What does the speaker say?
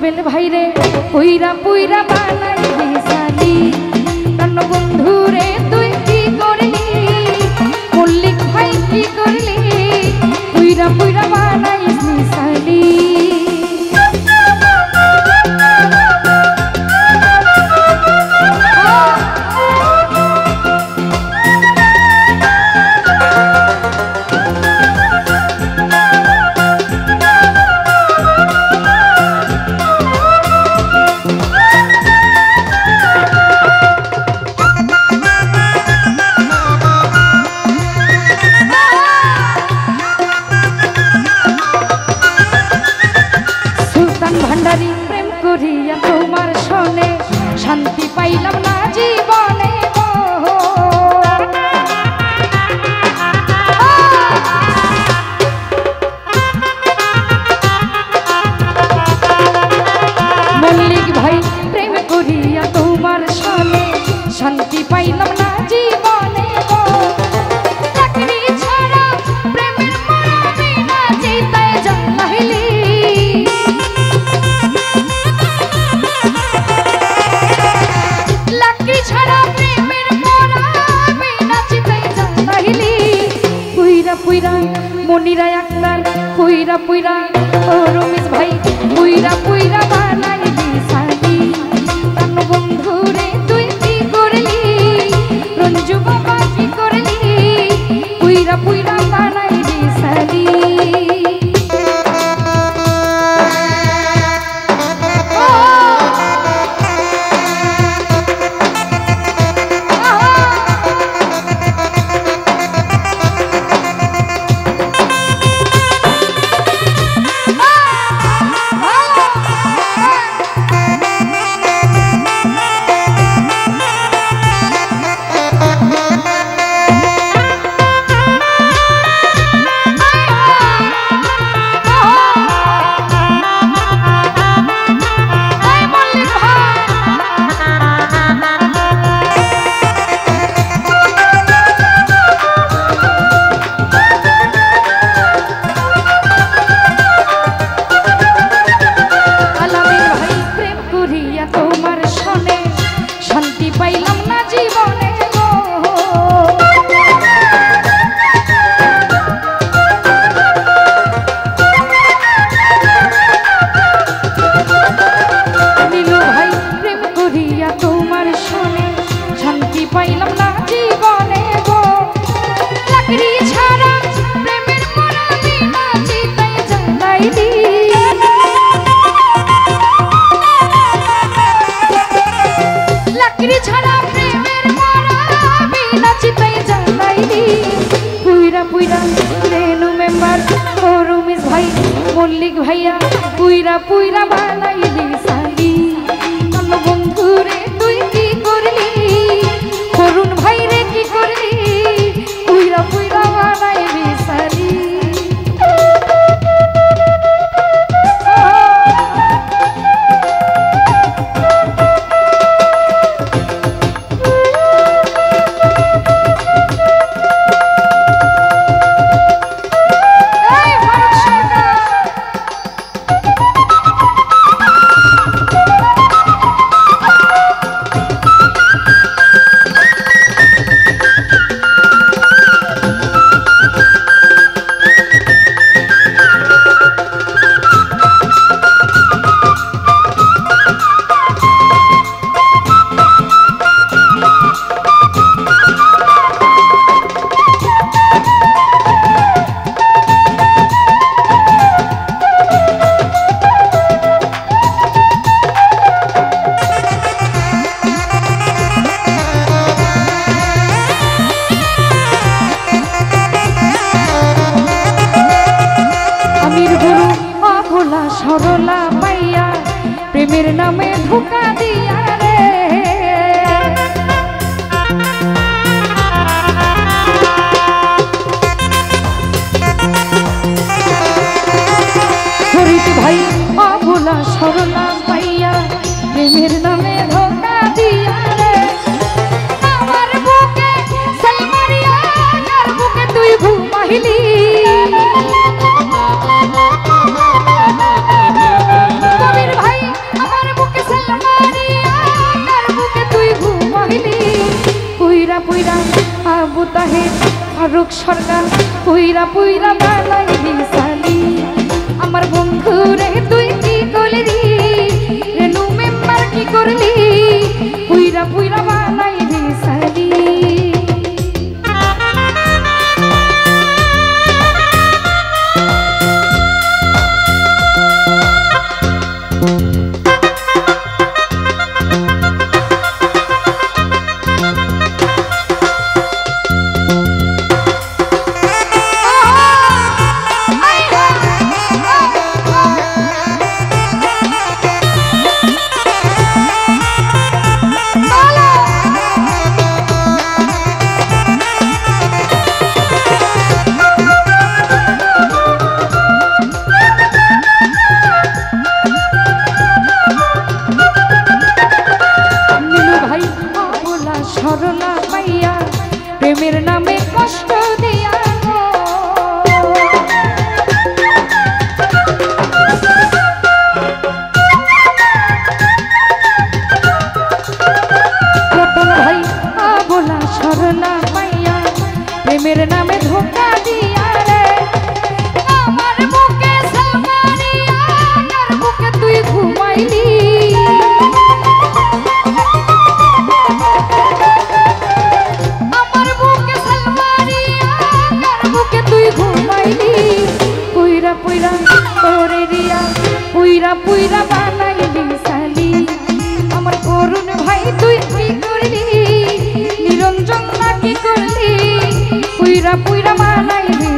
রুবেল ভাই রে পুইরা পুইরা বানাই দিশালি প্রাণ বন্ধু রে তুই কি করলি মল্লিক ভাই কি করলি পুইরা পুইরা বানাই দিশালি প্রেম করিয়া তোমার শোনে শান্তি পাইলাম না জীবনে মল্লিক ভাই প্রেম করিয়া তোমার শোনে শান্তি পাইলাম না জীবনে মনিরা আক্তার পুইরা পুইরা ও রমেশ ভাই পুইরা পুইরা বানাই দিশালি প্রাণ বন্ধু রে তুই কি করলি রঞ্জু বাবা কি করলি পুইরা পুইরা বানাই দিশালি পাইলাম না জীবনে গো লাকড়ি ছাড়া প্রেমের মরাবি না চিতাই জ্বালাইলি লাকড়ি ছাড়া প্রেমের মরাবি না চিতাই জ্বালাইলি পুইরা পুইরা রেনু মেম্বার ও রমেশ ভাই মল্লিক ভাইয়া পুইরা পুইরা বানাই দিশালি প্রাণ বন্ধু রে তুই কি করলি করুণ ভাই রে কি করলি পুইরা পুইরা বানাই দিশালি সরলা পাইয়া প্রেমের নামে ধোঁকা দিয়া রে শরীর ভাই অবলা সরলা পাইয়া প্রেমের নামে ধোঁকা দিয়া রে আমার বুকে সালমারিয়া আর বুকে তুই ঘুমাইলি কবির ভাই সরকার পুইরা পুইরা বানাইলি সালি আমার বন্ধু রে তুই কি করলি রেনু মেম্বার কি করলি পুইরা পুইরা বানাইলি সালি সরলা পাইয়া প্রেমের নামে কষ্ট দিয়া রতন ভাই বলা সরলা পাইয়া প্রেমের নামে ধোকা দিয়া রে আমার বুকে সালমানিয়া আর বুকে তুই ঘুমাইলি পুইরা তোরে রিয়া পুইরা পুইরা বানাইলি সালি আমার করুণ ভাই তুই কি করলি নিরঞ্জন না কি করলি পুইরা পুইরা বানাইলি